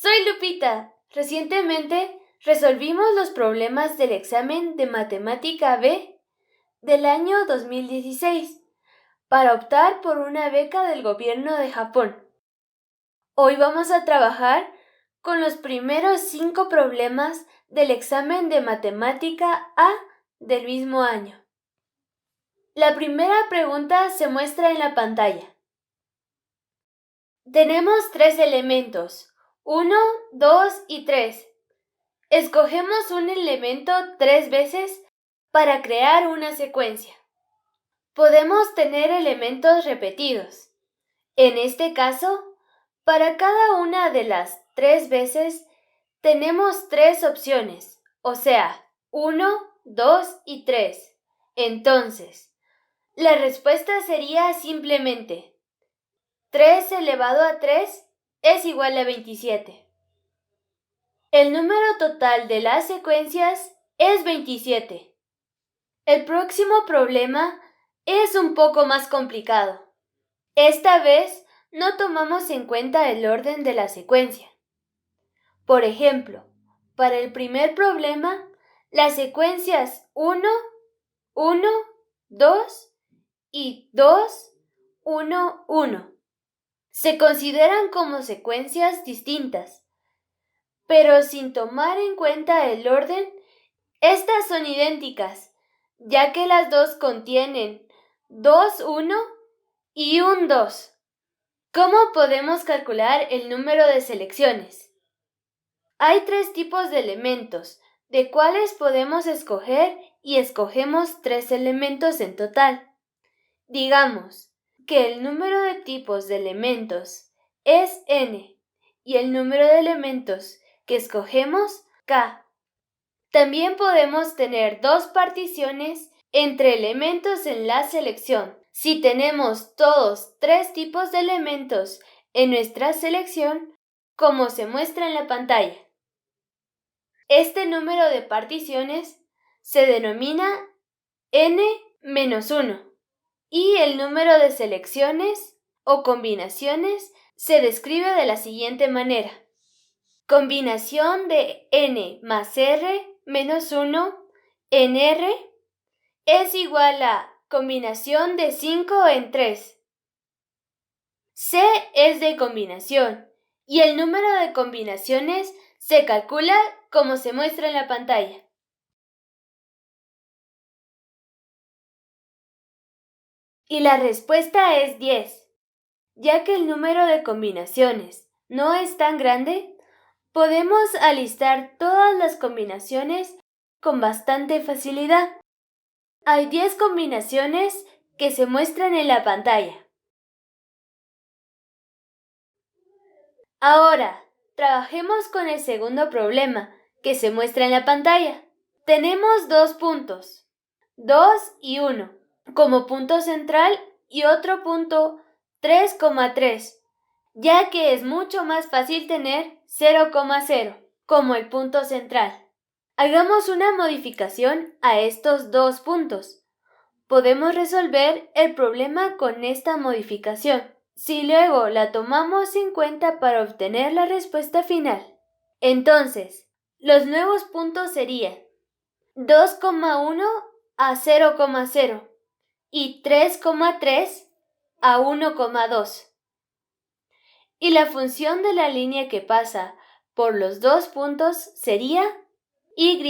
Soy Lupita. Recientemente resolvimos los problemas del examen de Matemática B del año 2016 para optar por una beca del gobierno de Japón. Hoy vamos a trabajar con los primeros 5 problemas del examen de Matemática A del mismo año. La primera pregunta se muestra en la pantalla. Tenemos 3 elementos, 1, 2 y 3. Escogemos un elemento 3 veces para crear una secuencia. Podemos tener elementos repetidos. En este caso, para cada una de las 3 veces, tenemos 3 opciones, o sea, 1, 2 y 3. Entonces, la respuesta sería simplemente 3 elevado a 3 es igual a 27. El número total de las secuencias es 27. El próximo problema es un poco más complicado. Esta vez no tomamos en cuenta el orden de la secuencia. Por ejemplo, para el primer problema, las secuencias 1, 1, 2 y 2, 1, 1 se consideran como secuencias distintas, pero sin tomar en cuenta el orden, estas son idénticas, ya que las dos contienen 2, 1 y un 2. ¿Cómo podemos calcular el número de selecciones? Hay 3 tipos de elementos, de cuales podemos escoger y escogemos 3 elementos en total. Digamos que el número de tipos de elementos es n y el número de elementos que escogemos k. También podemos tener 2 particiones entre elementos en la selección. Si tenemos todos 3 tipos de elementos en nuestra selección, como se muestra en la pantalla. Este número de particiones se denomina n-1 y el número de selecciones o combinaciones se describe de la siguiente manera. Combinación de n más r menos 1 en r es igual a combinación de 5 en 3. C es de combinación y el número de combinaciones se calcula como se muestra en la pantalla. Y la respuesta es 10. Ya que el número de combinaciones no es tan grande, podemos alistar todas las combinaciones con bastante facilidad. Hay 10 combinaciones que se muestran en la pantalla. Ahora, trabajemos con el segundo problema que se muestra en la pantalla. Tenemos 2 puntos, 2 y 1, como punto central y otro punto 3,3, ya que es mucho más fácil tener 0,0 como el punto central. Hagamos una modificación a estos 2 puntos. Podemos resolver el problema con esta modificación, si luego la tomamos en cuenta para obtener la respuesta final. Entonces, los nuevos puntos serían 2,1 a 0,0 y 3,3 a 1,2. Y la función de la línea que pasa por los 2 puntos sería y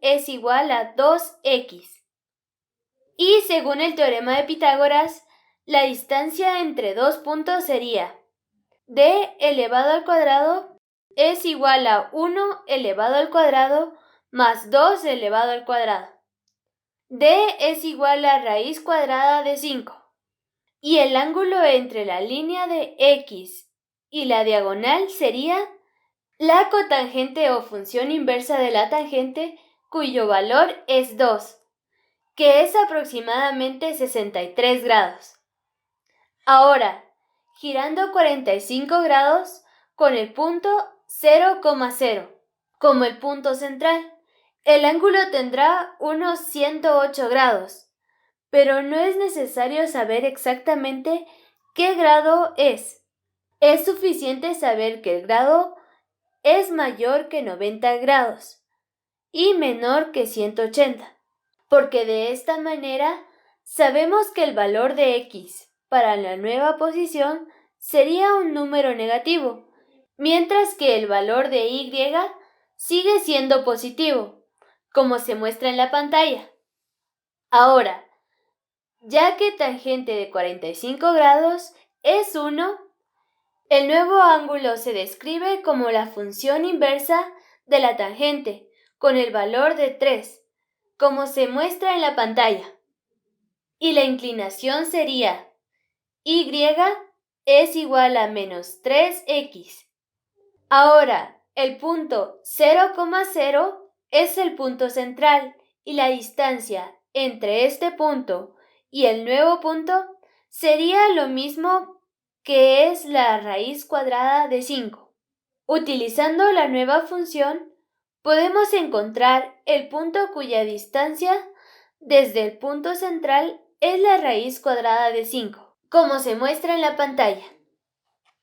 es igual a 2x. Y según el teorema de Pitágoras, la distancia entre 2 puntos sería d elevado al cuadrado es igual a 1 elevado al cuadrado más 2 elevado al cuadrado. D es igual a raíz cuadrada de 5. Y el ángulo entre la línea de x y la diagonal sería la cotangente o función inversa de la tangente, cuyo valor es 2, que es aproximadamente 63 grados. Ahora, girando 45 grados con el punto 0,0 como el punto central, el ángulo tendrá unos 108 grados, pero no es necesario saber exactamente qué grado es. Es suficiente saber que el grado es mayor que 90 grados y menor que 180, porque de esta manera sabemos que el valor de x para la nueva posición sería un número negativo, mientras que el valor de y sigue siendo positivo, como se muestra en la pantalla. Ahora, ya que tangente de 45 grados es 1, el nuevo ángulo se describe como la función inversa de la tangente con el valor de 3, como se muestra en la pantalla. Y la inclinación sería y es igual a menos 3x. Ahora, el punto 0,0 es el punto central y la distancia entre este punto y el nuevo punto sería lo mismo que es la raíz cuadrada de 5. Utilizando la nueva función, podemos encontrar el punto cuya distancia desde el punto central es la raíz cuadrada de 5, como se muestra en la pantalla.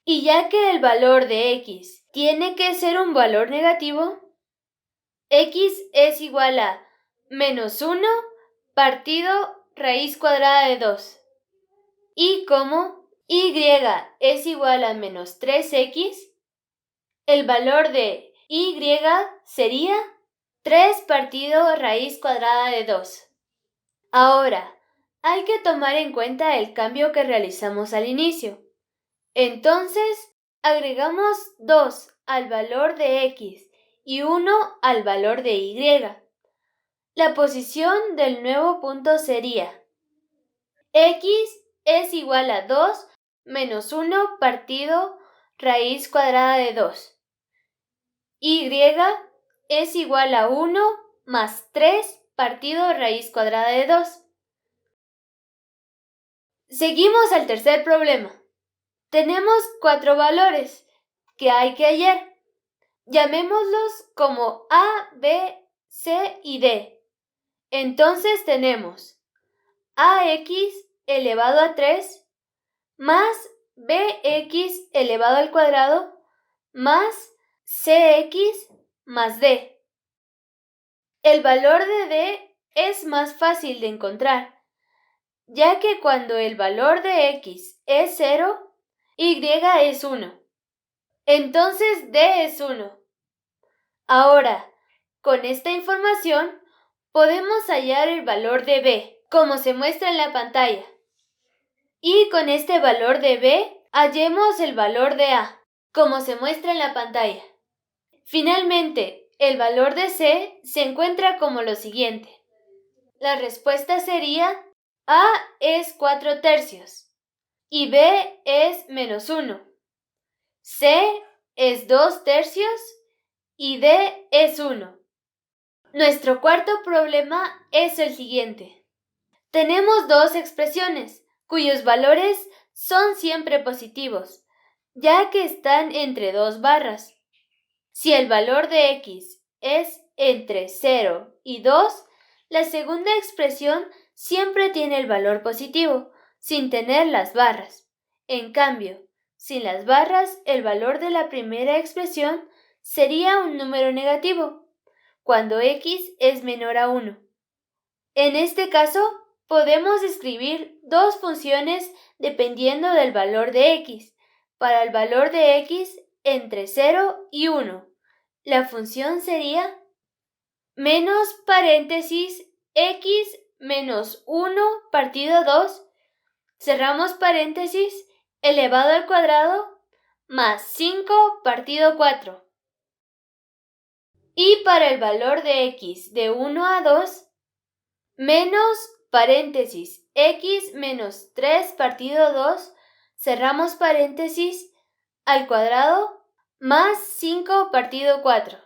Y ya que el valor de x tiene que ser un valor negativo, x es igual a menos 1 partido raíz cuadrada de 2. Y como y es igual a menos 3x, el valor de y sería 3 partido raíz cuadrada de 2. Ahora, hay que tomar en cuenta el cambio que realizamos al inicio. Entonces, agregamos 2 al valor de x y 1 al valor de y. La posición del nuevo punto sería x es igual a 2 menos 1 partido raíz cuadrada de 2. Y es igual a 1 más 3 partido raíz cuadrada de 2. Seguimos al tercer problema. Tenemos 4 valores que hay que hallar. Llamémoslos como A, B, C y D. Entonces tenemos AX elevado a 3 más BX elevado al cuadrado más CX más D. El valor de D es más fácil de encontrar, ya que cuando el valor de X es 0, Y es 1. Entonces D es 1. Ahora, con esta información, podemos hallar el valor de B, como se muestra en la pantalla. Y con este valor de B, hallemos el valor de A, como se muestra en la pantalla. Finalmente, el valor de C se encuentra como lo siguiente. La respuesta sería A es 4/3 y B es menos 1. C es 2/3 y D es 1. Nuestro cuarto problema es el siguiente. Tenemos dos expresiones cuyos valores son siempre positivos, ya que están entre dos barras. Si el valor de x es entre 0 y 2, la segunda expresión siempre tiene el valor positivo, sin tener las barras. En cambio, sin las barras, el valor de la primera expresión sería un número negativo, cuando x es menor a 1. En este caso, podemos escribir dos funciones dependiendo del valor de x, para el valor de x entre 0 y 1. La función sería menos paréntesis x menos 1 partido 2, cerramos paréntesis, elevado al cuadrado, más 5 partido 4. Y para el valor de x de 1 a 2, menos paréntesis x menos 3 partido 2, cerramos paréntesis, al cuadrado, más 5 partido 4.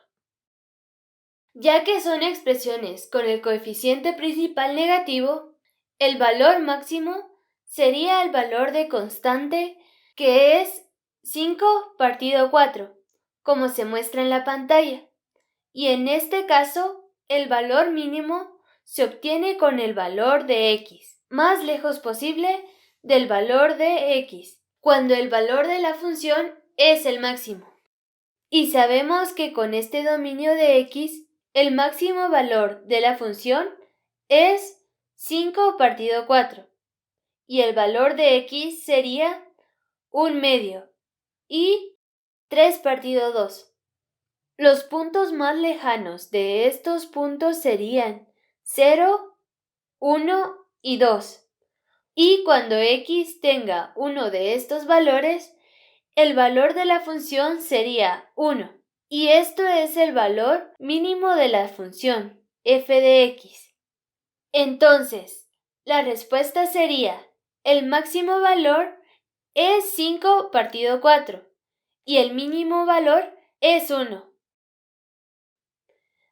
Ya que son expresiones con el coeficiente principal negativo, el valor máximo sería el valor de constante, que es 5 partido 4, como se muestra en la pantalla. Y en este caso, el valor mínimo se obtiene con el valor de x, más lejos posible del valor de x, cuando el valor de la función es el máximo. Y sabemos que con este dominio de x, el máximo valor de la función es 5 partido 4. Y el valor de x sería 1/2 y 3 partido 2. Los puntos más lejanos de estos puntos serían 0, 1 y 2. Y cuando x tenga uno de estos valores, el valor de la función sería 1. Y esto es el valor mínimo de la función f de x. Entonces, la respuesta sería, el máximo valor es 5 partido 4 y el mínimo valor es 1.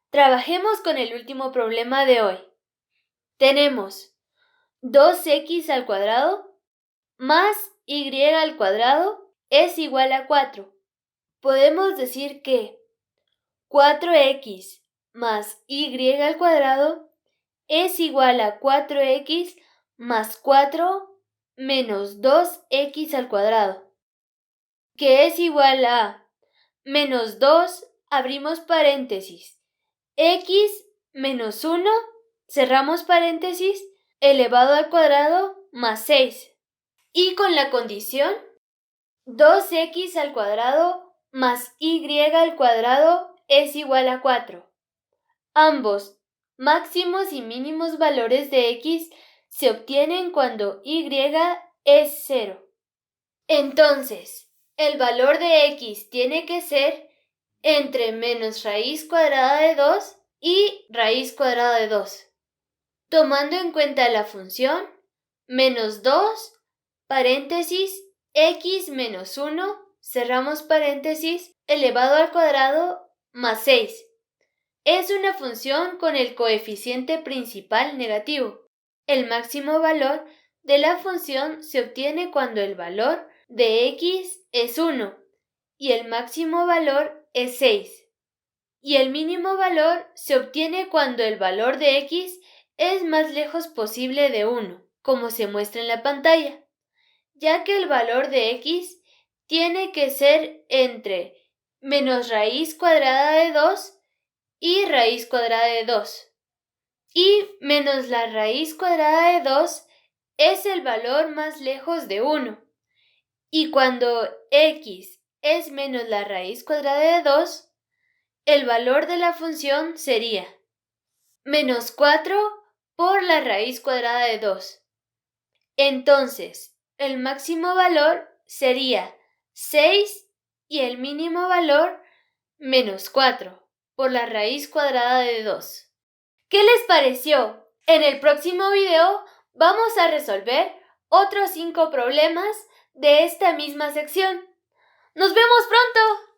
Trabajemos con el último problema de hoy. Tenemos 2x al cuadrado más y al cuadrado es igual a 4. Podemos decir que 4x más y al cuadrado es igual a 4x más 4 menos 2x al cuadrado, que es igual a menos 2, abrimos paréntesis, x menos 1, cerramos paréntesis, elevado al cuadrado más 6. Y con la condición 2x al cuadrado más y al cuadrado es igual a 4. Ambos máximos y mínimos valores de x se obtienen cuando y es 0. Entonces, el valor de x tiene que ser entre menos raíz cuadrada de 2 y raíz cuadrada de 2. Tomando en cuenta la función menos 2, paréntesis, x menos 1, cerramos paréntesis, elevado al cuadrado más 6. Es una función con el coeficiente principal negativo. El máximo valor de la función se obtiene cuando el valor de x es 1 y el máximo valor es 6. Y el mínimo valor se obtiene cuando el valor de x es más lejos posible de 1, como se muestra en la pantalla, ya que el valor de x tiene que ser entre menos raíz cuadrada de 2 y raíz cuadrada de 2. Y menos la raíz cuadrada de 2 es el valor más lejos de 1. Y cuando x es menos la raíz cuadrada de 2, el valor de la función sería menos 4 por la raíz cuadrada de 2. Entonces, el máximo valor sería 6 y el mínimo valor menos 4 por la raíz cuadrada de 2. ¿Qué les pareció? En el próximo video vamos a resolver otros 5 problemas de esta misma sección. ¡Nos vemos pronto!